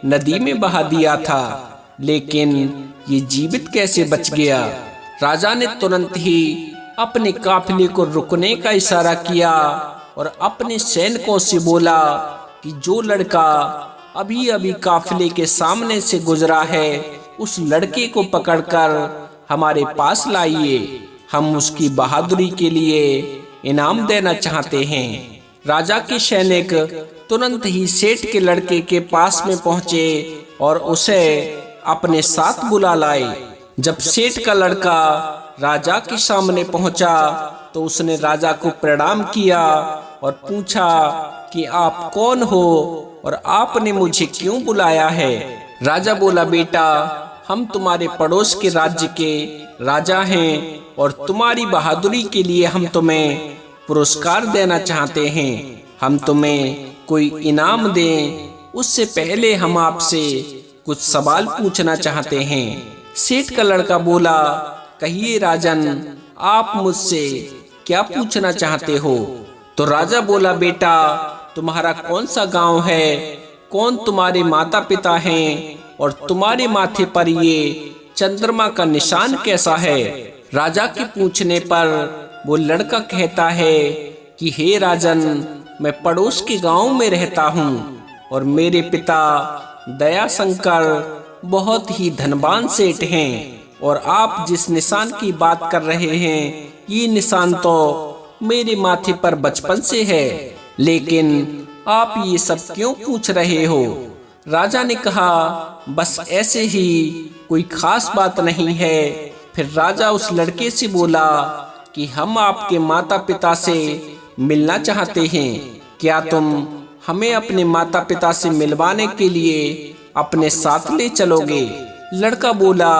नदी में बहा दिया था, लेकिन ये जीवित कैसे बच गया। राजा ने तुरंत ही अपने काफिले को रुकने का इशारा किया और अपने सैनिकों से बोला कि जो लड़का अभी अभी काफिले के सामने से गुजरा है, उस लड़के को पकड़कर हमारे पास लाइए, हम उसकी बहादुरी के लिए इनाम देना चाहते हैं। राजा के सैनिक तुरंत ही सेठ के लड़के के पास में पहुंचे और उसे अपने साथ बुला लाए। जब सेठ का लड़का राजा के सामने पहुंचा, तो उसने राजा को प्रणाम किया और पूछा कि आप कौन हो और आपने मुझे क्यों बुलाया है। राजा बोला, बेटा, हम तुम्हारे पड़ोस के राज्य के राजा हैं और तुम्हारी बहादुरी के लिए हम तुम्हें पुरस्कार देना चाहते हैं। हम तुम्हें कोई इनाम दें, उससे पहले हम आपसे कुछ सवाल पूछना चाहते हैं। सेठ का लड़का बोला, कहिए राजन, आप मुझसे क्या पूछना चाहते हो। तो राजा बोला, बेटा, तुम्हारा कौन सा गांव है, कौन तुम्हारे माता पिता हैं और तुम्हारे माथे पर ये चंद्रमा का निशान कैसा है। राजा के पूछने पर वो लड़का कहता है कि हे राजन, मैं पड़ोस के गांव में रहता हूँ और मेरे पिता दया शंकर बहुत ही धनवान सेठ हैं और आप जिस निशान की बात कर रहे हैं, ये निशान तो मेरे माथे पर बचपन से है, लेकिन आप ये सब क्यों पूछ रहे हो? राजा ने कहा, बस ऐसे ही, कोई खास बात नहीं है। फिर राजा उस लड़के से बोला कि हम आपके माता पिता से मिलना चाहते हैं, क्या तुम हमें अपने माता पिता से मिलवाने के लिए अपने साथ ले चलोगे? लड़का बोला,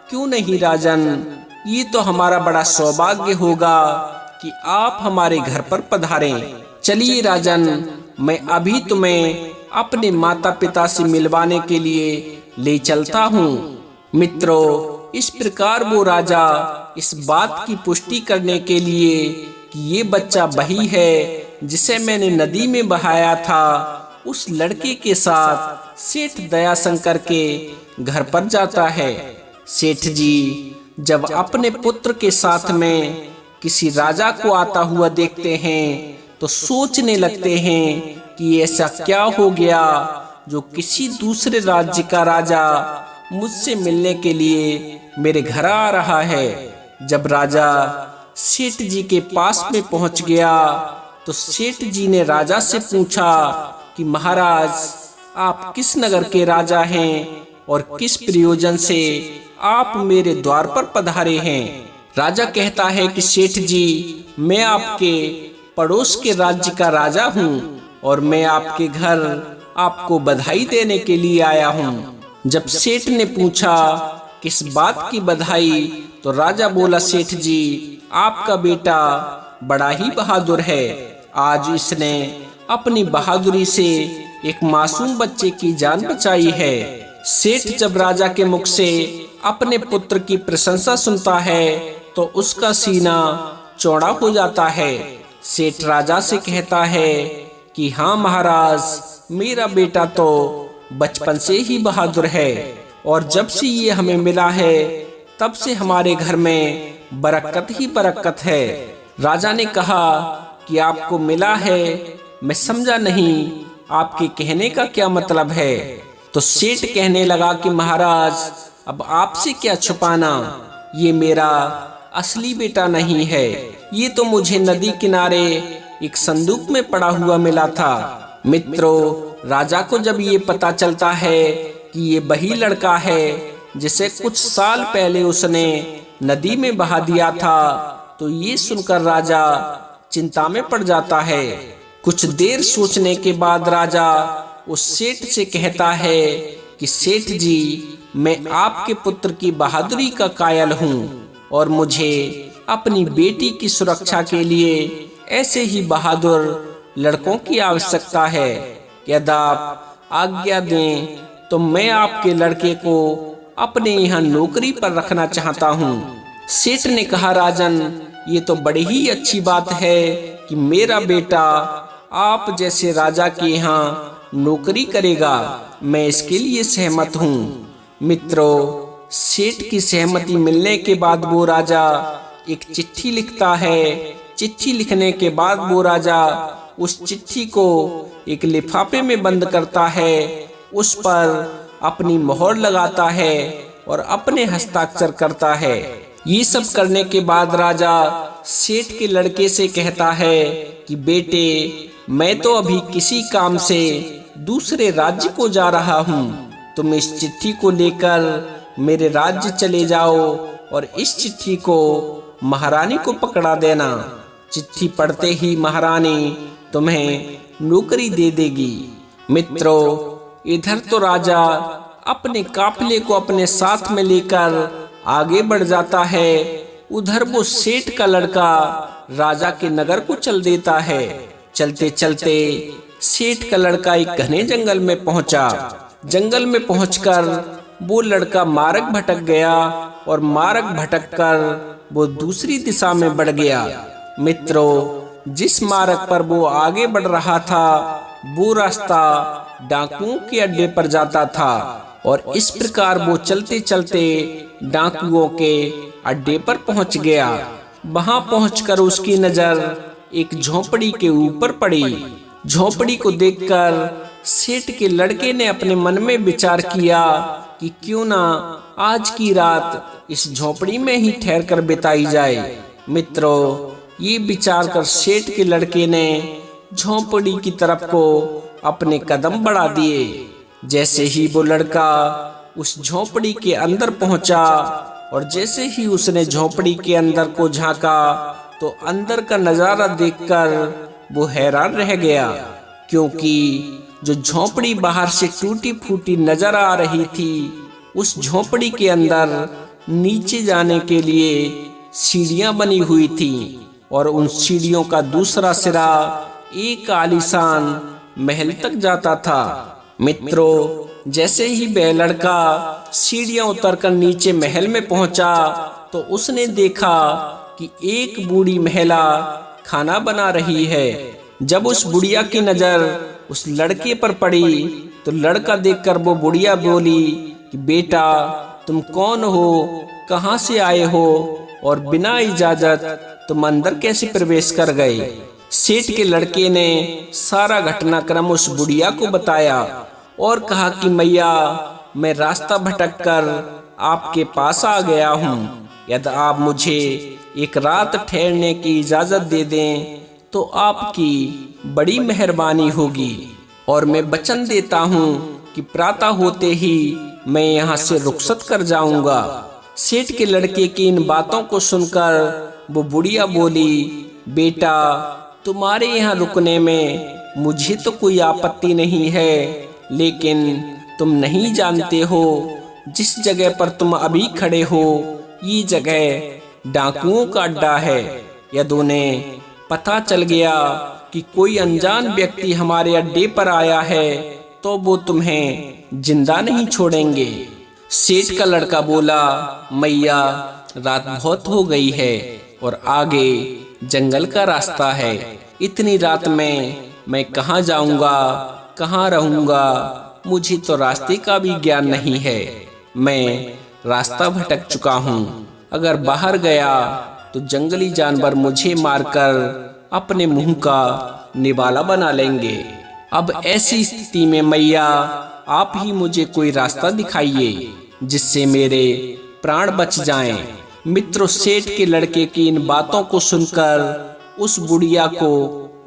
क्यों नहीं राजन, ये तो हमारा बड़ा सौभाग्य होगा कि आप हमारे घर पर पधारें। चलिए राजन, मैं अभी तुम्हें अपने माता पिता से मिलवाने के लिए ले चलता हूँ। मित्रों, इस प्रकार वो राजा इस बात की पुष्टि करने के लिए कि ये बच्चा वही है जिसे मैंने नदी में बहाया था, उस लड़के के साथ सेठ दयाशंकर के घर पर जाता है। सेठ जी जब अपने पुत्र के साथ में किसी राजा को आता हुआ देखते हैं तो सोचने लगते हैं कि ऐसा क्या हो गया जो किसी दूसरे राज्य का राजा मुझसे मिलने के लिए मेरे घर आ रहा है। जब राजा सेठ जी के पास में पहुंच गया तो सेठ जी ने राजा से पूछा कि महाराज, आप किस नगर के राजा हैं और किस प्रयोजन से आप मेरे द्वार पर पधारे हैं? राजा कहता है कि सेठ जी, मैं आपके पड़ोस के राज्य का राजा हूँ और मैं आपके घर आपको बधाई देने के लिए आया हूँ। जब सेठ ने पूछा किस बात की बधाई, तो राजा बोला, सेठ जी, आपका बेटा बड़ा ही बहादुर है। आज इसने अपनी बहादुरी से एक मासूम बच्चे की जान बचाई है। सेठ जब राजा के मुख से अपने पुत्र की प्रशंसा सुनता है तो उसका सीना चौड़ा हो जाता है। सेठ राजा से कहता है कि हाँ महाराज, मेरा बेटा तो बचपन से ही बहादुर है और जब से ये हमें मिला है तब से हमारे घर में बरकत ही बरकत है। राजा ने कहा कि आपको मिला है, मैं समझा नहीं, आपके कहने का क्या मतलब है? तो सेठ कहने लगा कि महाराज, अब आपसे क्या छुपाना, ये मेरा असली बेटा नहीं है, ये तो मुझे नदी किनारे एक संदूक में पड़ा हुआ मिला था। मित्रों, राजा को जब ये पता चलता है कि ये वही लड़का है जिसे कुछ साल पहले उसने नदी में बहा दिया था, तो ये सुनकर राजा चिंता में पड़ जाता है। कुछ देर सोचने के बाद राजा उस सेठ से कहता है कि सेठ जी, मैं आपके पुत्र की बहादुरी का कायल हूँ और मुझे अपनी बेटी की सुरक्षा के लिए ऐसे ही बहादुर लड़कों की आवश्यकता है। यदि आप आज्ञा दें तो मैं आपके लड़के को अपने यहाँ नौकरी पर रखना चाहता हूँ। सेठ ने कहा, राजन, ये तो बड़ी ही अच्छी बात है कि मेरा बेटा आप जैसे राजा के यहाँ नौकरी करेगा, मैं इसके लिए सहमत हूँ। मित्रों, सेठ की सहमति मिलने के बाद वो राजा एक चिट्ठी लिखता है। चिट्ठी लिखने के बाद वो राजा उस चिट्ठी को एक लिफाफे में बंद करता है, उस पर अपनी मोहर लगाता है और अपने हस्ताक्षर करता है। ये सब करने के बाद राजा सेठ के लड़के से कहता है कि बेटे, मैं तो अभी किसी काम से दूसरे राज्य को जा रहा हूँ, तुम इस चिट्ठी को लेकर मेरे राज्य चले जाओ और इस चिट्ठी को महारानी को पकड़ा देना। चिट्ठी पढ़ते ही महारानी तुम्हें नौकरी दे देगी। मित्रों, इधर तो राजा अपने काफिले को अपने साथ में लेकर आगे बढ़ जाता है, उधर वो सेठ का लड़का राजा के नगर को चल देता है। चलते चलते सेठ का लड़का एक घने जंगल में पहुंचा। जंगल में पहुंचकर वो लड़का मार्ग भटक गया और मार्ग भटककर वो दूसरी दिशा में बढ़ गया। मित्रों, जिस मार्ग पर वो आगे बढ़ रहा था वो रास्ता डाकुओं के अड्डे पर जाता था और इस प्रकार वो चलते चलते डाकुओं के अड्डे पर पहुंच गया। वहां पहुंचकर उसकी नजर एक झोपड़ी के ऊपर पड़ी। झोपड़ी को देखकर सेठ के लड़के ने अपने मन में विचार किया कि क्यों ना आज की रात इस झोपड़ी में ही ठहर कर बिताई जाए। मित्रों, ये विचार कर सेठ के लड़के ने झोपड़ी की तरफ को अपने कदम बढ़ा दिए। जैसे ही वो लड़का उस झोपड़ी के अंदर पहुंचा और जैसे ही उसने झोपड़ी के अंदर को झांका तो अंदर का नजारा देखकर वो हैरान रह गया, क्योंकि जो झोपड़ी बाहर से टूटी फूटी नजर आ रही थी, उस झोपड़ी के अंदर नीचे जाने के लिए सीढ़ियां बनी हुई थी और उन सीढ़ियों का दूसरा सिरा एक आलीशान महल तक जाता था। मित्रों, जैसे ही वह लड़का सीढ़ियां उतरकर नीचे महल में पहुंचा तो उसने देखा कि एक बूढ़ी महिला खाना बना रही है। जब उस बुढ़िया की नजर उस लड़के पर पड़ी तो लड़का देखकर वो बुढ़िया बोली कि बेटा, तुम कौन हो, कहां से आए हो और बिना इजाजत तुम अंदर कैसे प्रवेश कर गए। सेठ के लड़के ने सारा घटनाक्रम उस बुढ़िया को बताया और कहा कि मैया, मैं रास्ता भटक कर आपके पास आ गया हूँ। यदि आप मुझे एक रात ठहरने की इजाजत दे दें तो आपकी बड़ी मेहरबानी होगी और मैं वचन देता हूँ कि प्रातः होते ही मैं यहाँ से रुखसत कर जाऊंगा। सेठ के लड़के की इन बातों को सुनकर वो बुढ़िया बोली, बेटा, तुम्हारे यहाँ रुकने में मुझे तो कोई आपत्ति नहीं है, लेकिन तुम नहीं जानते हो जिस जगह पर तुम अभी खड़े हो ये जगह डाकुओं का अड्डा है। यदि उन्हें पता चल गया कि कोई अनजान व्यक्ति हमारे अड्डे पर आया है तो वो तुम्हें जिंदा नहीं छोड़ेंगे। सेठ का लड़का बोला, मैया, रात बहुत हो गई है और आगे जंगल का रास्ता है। इतनी रात में मैं कहाँ जाऊंगा, कहाँ रहूंगा, मुझे तो रास्ते का भी ज्ञान नहीं है। मैं रास्ता भटक चुका हूँ। अगर बाहर गया तो जंगली जानवर मुझे मारकर अपने मुंह का निवाला बना लेंगे। अब ऐसी स्थिति में मैया, आप ही मुझे कोई रास्ता दिखाइए जिससे मेरे प्राण बच जाएं। मित्रों, सेठ के लड़के की इन बातों को सुनकर उस बुढ़िया को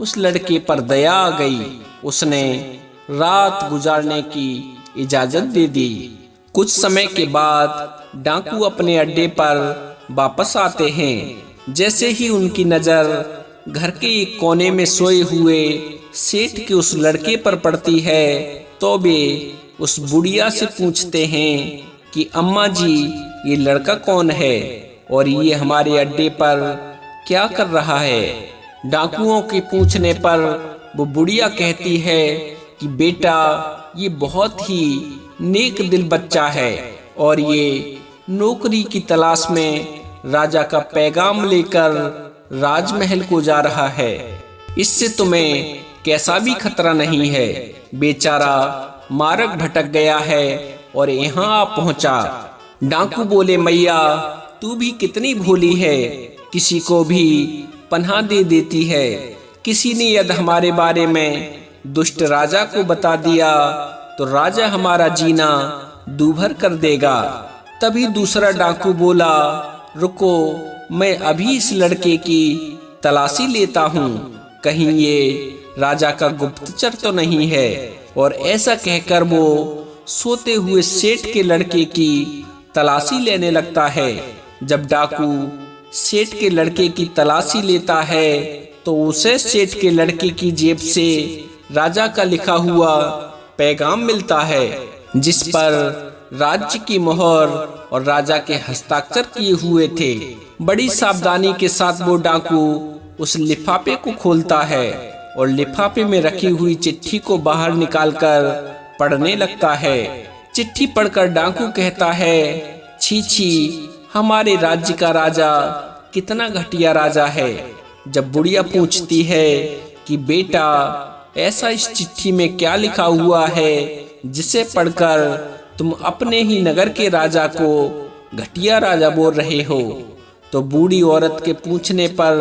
उस लड़के पर दया आ गई। उसने रात गुजारने की इजाजत दे दी। कुछ समय के बाद डाकू अपने अड्डे पर वापस आते हैं। जैसे ही उनकी नजर घर के एक कोने में सोए हुए सेठ के उस लड़के पर पड़ती है तो वे उस बुढ़िया से पूछते हैं कि अम्मा जी, ये लड़का कौन है और ये हमारे अड्डे पर क्या कर रहा है। डाकुओं के पूछने पर वो बुढ़िया कहती है कि बेटा, ये बहुत ही नेक दिल बच्चा है और ये नौकरी की तलाश में राजा का पैगाम लेकर राजमहल को जा रहा है। इससे तुम्हें कैसा भी खतरा नहीं है। बेचारा मार्ग भटक गया है और यहाँ आ पहुँचा। डाकू बोले, मैया, तू भी कितनी भोली है, किसी को भी पनाह दे देती है। किसी ने यदि हमारे बारे में दुष्ट राजा को बता दिया तो राजा हमारा जीना दूभर कर देगा। तभी दूसरा डाकू बोला, रुको, मैं अभी इस लड़के की तलाशी लेता हूँ, कहीं ये राजा का गुप्तचर तो नहीं है। और ऐसा कहकर वो सोते हुए सेठ के लड़के की तलाशी लेने लगता है। जब डाकू सेठ के लड़के की तलाशी लेता है तो उसे सेठ के लड़के की जेब से राजा का लिखा हुआ पैगाम मिलता है, जिस पर राज्य की मोहर और राजा के हस्ताक्षर किए हुए थे। बड़ी सावधानी के साथ वो डाकू उस लिफाफे को खोलता है और लिफाफे में रखी हुई चिट्ठी को बाहर निकालकर पढ़ने लगता है। चिट्ठी पढ़कर डाकू कहता है, छी छी, हमारे राज्य का राजा कितना घटिया राजा है। जब बुढ़िया पूछती है कि बेटा, ऐसा इस चिट्ठी में क्या लिखा हुआ है जिसे पढ़कर तुम अपने ही नगर के राजा को घटिया राजा बोल रहे हो, तो बूढ़ी औरत के पूछने पर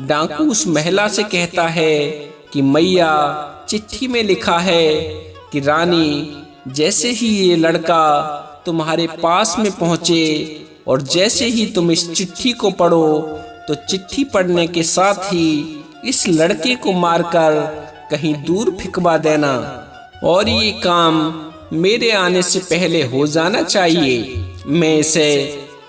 डाकू उस महिला से कहता है कि मैया, चिट्ठी में लिखा है कि रानी, जैसे ही ये लड़का तुम्हारे पास में पहुंचे और जैसे ही तुम इस चिट्ठी को पढ़ो तो चिट्ठी पढ़ने के साथ ही इस लड़के को मारकर कहीं दूर फेंकवा देना। और ये काम मेरे आने से पहले हो जाना चाहिए। मैं इसे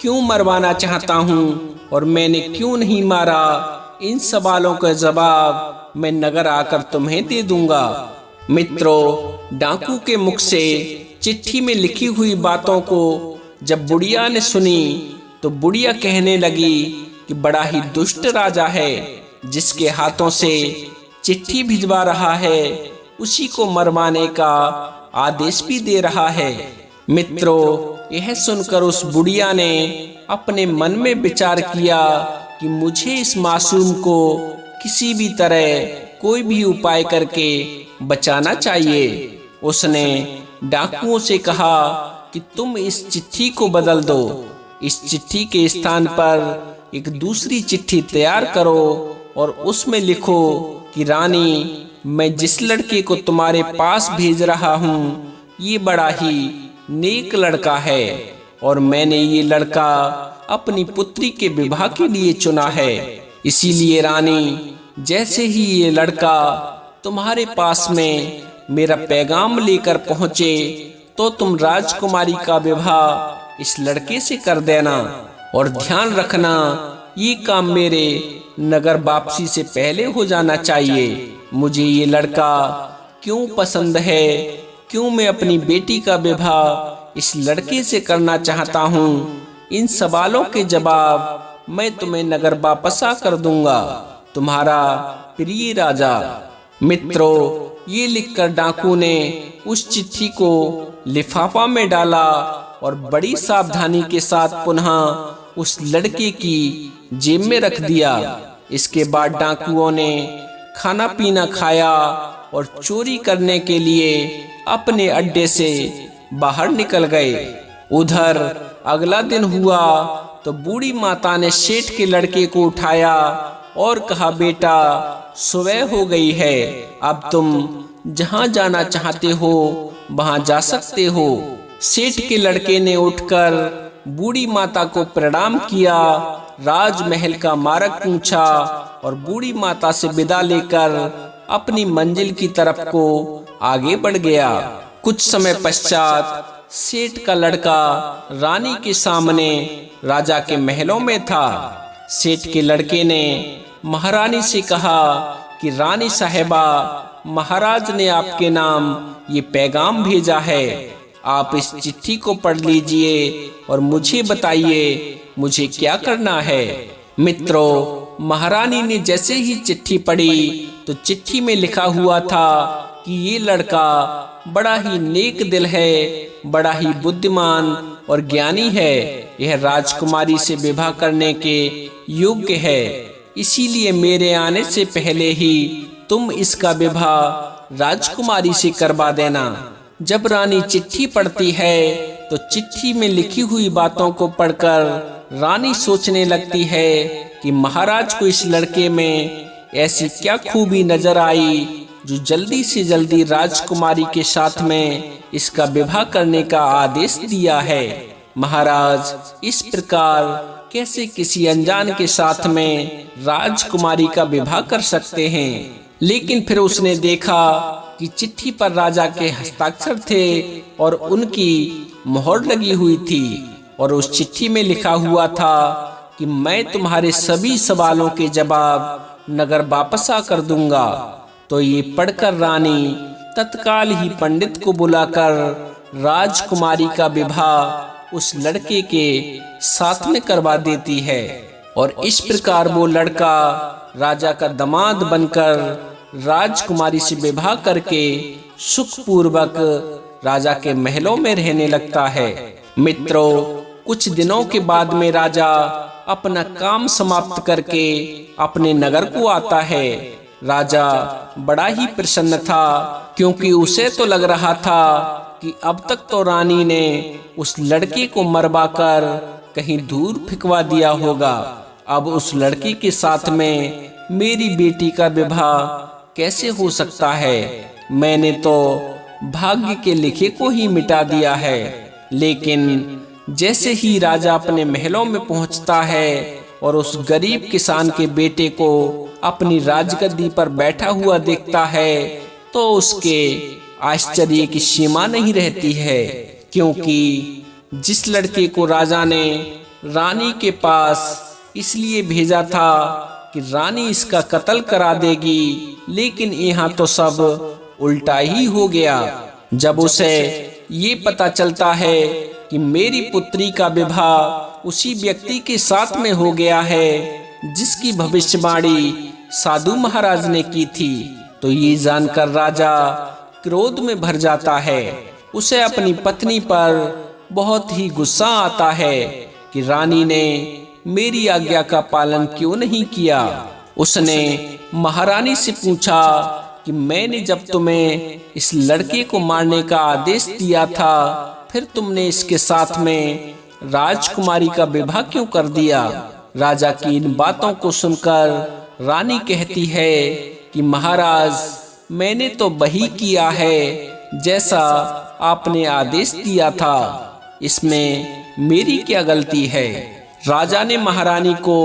क्यों मरवाना चाहता हूँ और मैंने क्यों नहीं मारा, इन सवालों का जवाब मैं नगर आकर तुम्हें दे दूंगा। मित्रों, डाकू के मुख से चिट्ठी में लिखी हुई बातों को जब बुढ़िया ने सुनी तो बुढ़िया कहने लगी कि बड़ा ही दुष्ट राजा है, जिसके हाथों से चिट्ठी भिजवा रहा है उसी को मरवाने का आदेश भी दे रहा है। मित्रों, यह सुनकर उस बुढ़िया ने अपने मन में विचार किया कि मुझे इस मासूम को किसी भी तरह कोई भी उपाय करके बचाना चाहिए। उसने डाकुओं से कहा कि तुम इस चिट्ठी को बदल दो, इस चिट्ठी के स्थान पर एक दूसरी चिट्ठी तैयार करो और उसमें लिखो कि रानी, मैं जिस लड़के को तुम्हारे पास भेज रहा हूँ ये बड़ा ही नेक लड़का है और मैंने ये लड़का अपनी पुत्री के विवाह के लिए चुना है। इसीलिए रानी, जैसे ही ये लड़का तुम्हारे पास में मेरा पैगाम लेकर पहुँचे तो तुम राजकुमारी का विवाह इस लड़के से कर देना। और ध्यान रखना, ये काम मेरे नगर वापसी से पहले हो जाना चाहिए। मुझे ये लड़का क्यों पसंद है, क्यों मैं अपनी बेटी का विवाह इस लड़के से करना चाहता हूँ, इन सवालों के जवाब मैं तुम्हें नगर वापस आकर दूंगा। तुम्हारा प्रिय राजा। मित्रों, ये लिखकर डाकू ने उस चिट्ठी को लिफाफा में डाला और बड़ी सावधानी के साथ पुनः उस लड़के की जेब में रख दिया। इसके बाद डाकुओं ने खाना पीना खाया और चोरी करने के लिए अपने अड्डे से बाहर निकल गए। उधर अगला दिन हुआ तो बूढ़ी माता ने सेठ के लड़के को उठाया और कहा, बेटा, सुबह हो गई है, अब तुम जहाँ जाना चाहते हो वहाँ जा सकते हो। सेठ के लड़के ने उठकर बूढ़ी माता को प्रणाम किया, राजमहल का मार्ग पूछा और बूढ़ी माता से विदा लेकर अपनी मंजिल की तरफ को आगे बढ़ गया। कुछ समय पश्चात सेठ का लड़का रानी के सामने राजा के महलों में था। सेठ के लड़के ने महारानी से कहा कि रानी साहिबा, महाराज ने आपके नाम ये पैगाम भेजा है, आप इस चिट्ठी को पढ़ लीजिए और मुझे बताइए मुझे क्या करना है। मित्रों, महारानी ने जैसे ही चिट्ठी पढ़ी तो चिट्ठी में लिखा हुआ था कि ये लड़का बड़ा ही नेक दिल है, बड़ा ही बुद्धिमान और ज्ञानी है, यह राजकुमारी से विवाह करने के योग्य है। इसीलिए मेरे आने से पहले ही तुम इसका विवाह राजकुमारी से करवा देना। जब रानी चिट्ठी पढ़ती है तो चिट्ठी में लिखी हुई बातों को पढ़कर रानी सोचने लगती है कि महाराज को इस लड़के में ऐसी क्या खूबी नजर आई जो जल्दी से जल्दी राजकुमारी के साथ में इसका विवाह करने का आदेश दिया है। महाराज इस प्रकार कैसे किसी अनजान के साथ में राजकुमारी का विवाह कर सकते हैं। लेकिन फिर उसने देखा कि चिट्ठी पर राजा के हस्ताक्षर थे और उनकी मोहर लगी हुई थी और उस चिट्ठी में लिखा हुआ था कि मैं तुम्हारे सभी सवालों के जवाब नगर वापस आकर दूंगा। तो ये पढ़कर रानी तत्काल ही पंडित को बुलाकर राजकुमारी का विवाह उस लड़के के साथ में करवा देती है और इस प्रकार वो लड़का राजा का दामाद बनकर राजकुमारी से विवाह करके सुखपूर्वक राजा के महलों में रहने लगता है। मित्रों, कुछ दिनों के बाद में राजा अपना काम समाप्त करके अपने नगर को आता है। राजा बड़ा ही प्रसन्न था क्योंकि उसे तो लग रहा था कि अब तक तो रानी ने उस लड़के को मरवाकर कहीं दूर फेंकवा दिया होगा। अब उस लड़की के साथ में मेरी बेटी का विवाह कैसे हो सकता है? मैंने तो भाग्य के लिखे को ही मिटा दिया है। लेकिन जैसे ही राजा अपने महलों में पहुंचता है और उस गरीब किसान के बेटे को अपनी राजगद्दी पर बैठा हुआ देखता है तो उसके आश्चर्य की सीमा नहीं रहती है, क्योंकि जिस लड़के को राजा ने रानी के पास इसलिए भेजा था कि रानी इसका कत्ल करा देगी, लेकिन यहाँ तो सब उल्टा ही हो गया। जब उसे ये पता चलता है कि मेरी पुत्री का विवाह उसी व्यक्ति के साथ में हो गया है जिसकी भविष्यवाणी साधु महाराज ने की थी, तो ये जानकर राजा क्रोध में भर जाता है। उसे अपनी पत्नी पर बहुत ही गुस्सा आता है कि रानी ने मेरी आज्ञा का पालन क्यों नहीं किया। उसने महारानी से पूछा कि मैंने जब तुम्हें इस लड़के को मारने का आदेश दिया था, फिर तुमने इसके साथ में राजकुमारी का विवाह क्यों कर दिया। राजा की इन बातों को सुनकर रानी कहती है कि महाराज, मैंने तो वही किया है जैसा आपने आदेश दिया था, इसमें मेरी क्या गलती है। राजा ने महारानी को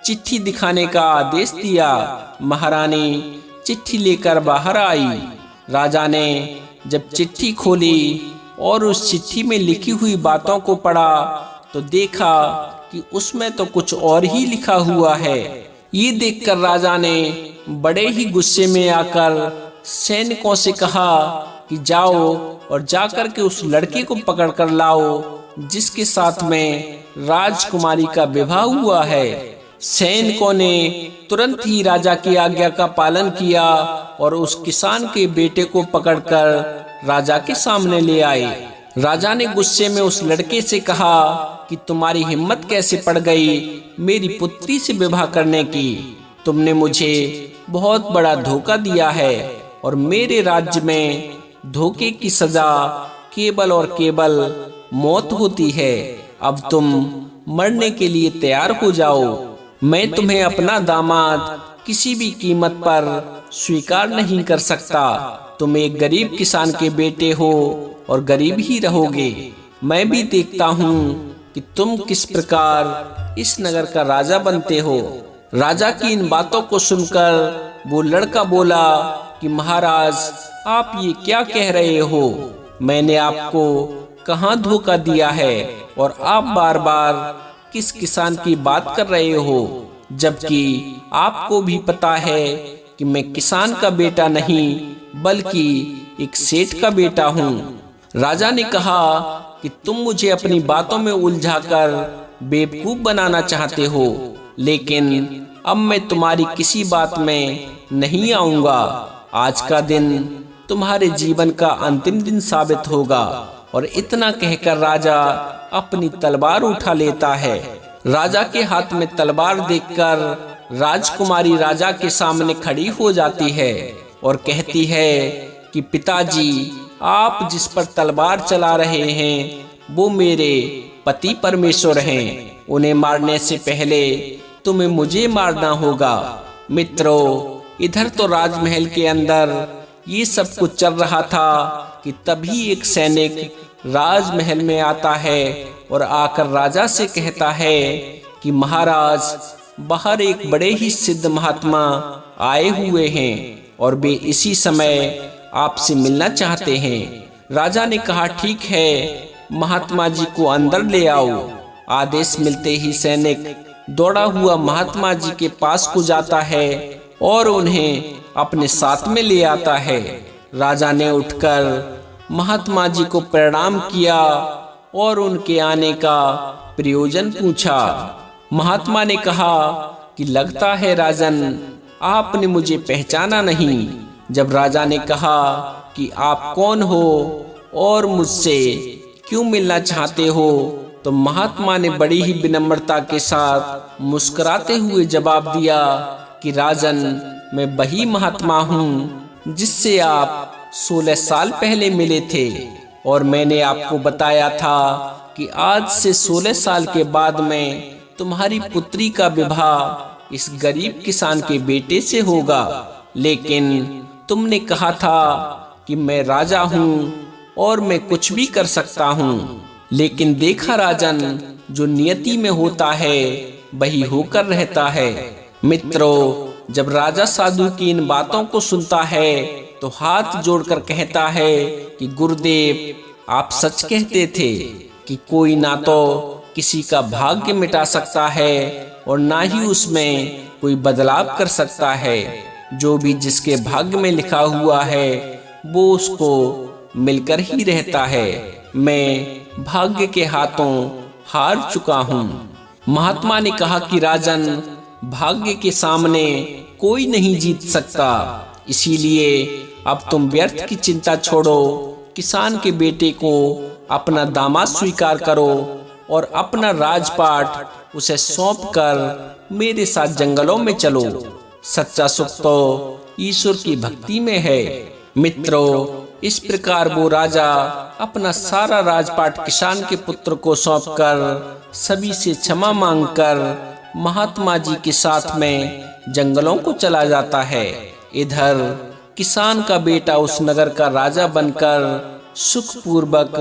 चिट्ठी दिखाने का आदेश दिया। महारानी चिट्ठी लेकर बाहर आई। राजा ने जब चिट्ठी खोली और उस चिट्ठी में लिखी हुई बातों को पढ़ा तो देखा कि उसमें तो कुछ और ही लिखा हुआ है। ये देखकर राजा ने बड़े ही गुस्से में आकर सैनिकों से कहा कि जाओ और जाकर के उस लड़के को पकड़ कर लाओ जिसके साथ में राजकुमारी का विवाह हुआ है। सैनिकों ने तुरंत ही राजा की आज्ञा का पालन किया और उस किसान के बेटे को पकड़कर राजा के सामने ले आए। राजा ने गुस्से में उस लड़के से कहा कि तुम्हारी हिम्मत कैसे पड़ गई मेरी पुत्री से विवाह करने की। तुमने मुझे बहुत बड़ा धोखा दिया है और मेरे राज्य में धोखे की सजा केवल और केवल मौत होती है। अब तुम मरने के लिए तैयार हो जाओ। मैं तुम्हें अपना दामाद किसी भी कीमत पर स्वीकार नहीं कर सकता। तुम एक गरीब किसान के बेटे हो और गरीब ही रहोगे। मैं भी देखता हूँ कि तुम किस प्रकार इस नगर का राजा बनते हो। राजा की इन बातों को सुनकर वो लड़का बोला कि महाराज, आप ये क्या कह रहे हो। मैंने आपको कहाँ धोखा दिया है और आप बार बार किस किसान की बात कर रहे हो, जबकि आपको भी पता है कि मैं किसान का बेटा नहीं बल्कि एक सेठ का बेटा हूँ। राजा ने कहा कि तुम मुझे अपनी बातों में उलझाकर बेवकूफ बनाना चाहते हो, लेकिन अब मैं तुम्हारी किसी बात में नहीं आऊंगा। आज का दिन तुम्हारे जीवन का अंतिम दिन साबित होगा। और इतना कहकर राजा अपनी तलवार उठा लेता है। राजा के हाथ में तलवार देखकर राजकुमारी राजा के सामने खड़ी हो जाती है और कहती है कि पिताजी, आप जिस पर तलवार चला रहे हैं वो मेरे पति परमेश्वर हैं। उन्हें मारने से पहले तुम्हें मुझे मारना होगा। मित्रों, इधर तो राजमहल के अंदर ये सब कुछ चल रहा था कि तभी एक सैनिक राजमहल में आता है और आकर राजा से कहता है कि महाराज, बाहर एक बड़े ही सिद्ध महात्मा आए हुए हैं और वे इसी समय आपसे मिलना चाहते हैं। राजा ने कहा ठीक है, महात्मा जी को अंदर ले आओ। आदेश मिलते ही सैनिक दौड़ा हुआ महात्मा जी के पास को जाता है और उन्हें अपने साथ में ले आता है। राजा ने उठकर महात्मा जी को प्रणाम किया और उनके आने का प्रयोजन पूछा। महात्मा ने कहा कि लगता है राजन, आपने मुझे पहचाना नहीं। जब राजा ने कहा कि आप कौन हो और मुझसे क्यों मिलना चाहते हो, तो महात्मा ने बड़ी ही विनम्रता के साथ मुस्कुराते हुए जवाब दिया कि राजन, मैं वही महात्मा हूँ जिससे आप 16 साल पहले मिले थे और मैंने आपको बताया था कि आज से 16 साल के बाद में तुम्हारी पुत्री का विवाह इस गरीब किसान के बेटे से होगा। लेकिन तुमने कहा था कि मैं राजा हूँ और मैं कुछ भी कर सकता हूँ, लेकिन देखा राजन, जो नियति में होता है वही होकर रहता है। मित्रों, जब राजा साधु की इन बातों को सुनता है तो हाथ जोड़कर कहता है कि गुरुदेव, आप सच कहते थे कि कोई ना तो किसी का भाग्य मिटा सकता है और ना ही उसमें कोई बदलाव कर सकता है। जो भी जिसके भाग्य में लिखा हुआ है वो उसको मिलकर ही रहता है। मैं भाग्य के हाथों हार चुका हूँ। महात्मा ने कहा कि राजन, भाग्य के सामने कोई नहीं जीत सकता, इसीलिए अब तुम व्यर्थ की चिंता छोड़ो, किसान के बेटे को अपना दामाद स्वीकार करो और अपना राजपाट उसे सौंपकर मेरे साथ जंगलों में चलो। सच्चा सुख तो ईश्वर की भक्ति में है। मित्रों, इस प्रकार वो राजा अपना सारा राजपाट किसान के पुत्र को सौंपकर सभी से क्षमा मांगकर महात्मा जी के साथ में जंगलों को चला जाता है। इधर किसान का बेटा उस नगर का राजा बनकर सुखपूर्वक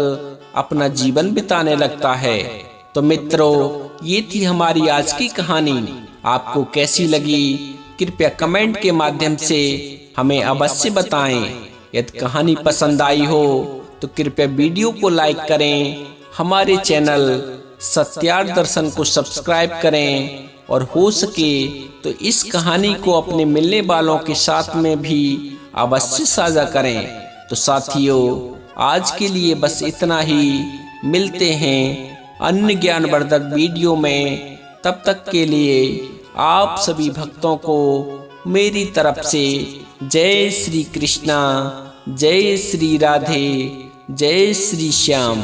अपना जीवन बिताने लगता है। तो मित्रों, ये थी हमारी आज की कहानी। आपको कैसी लगी कृपया कमेंट के माध्यम से हमें अवश्य बताएं। यदि कहानी पसंद आई हो तो कृपया वीडियो को लाइक करें, हमारे चैनल सत्यार्थ दर्शन को सब्सक्राइब करें और हो सके तो इस कहानी को अपने मिलने वालों के साथ में भी अवश्य साझा करें। तो साथियों, आज के लिए बस इतना ही। मिलते हैं अन्य ज्ञानवर्धक वीडियो में। तब तक के लिए आप सभी भक्तों को मेरी तरफ से जय श्री कृष्णा, जय श्री राधे, जय श्री श्याम।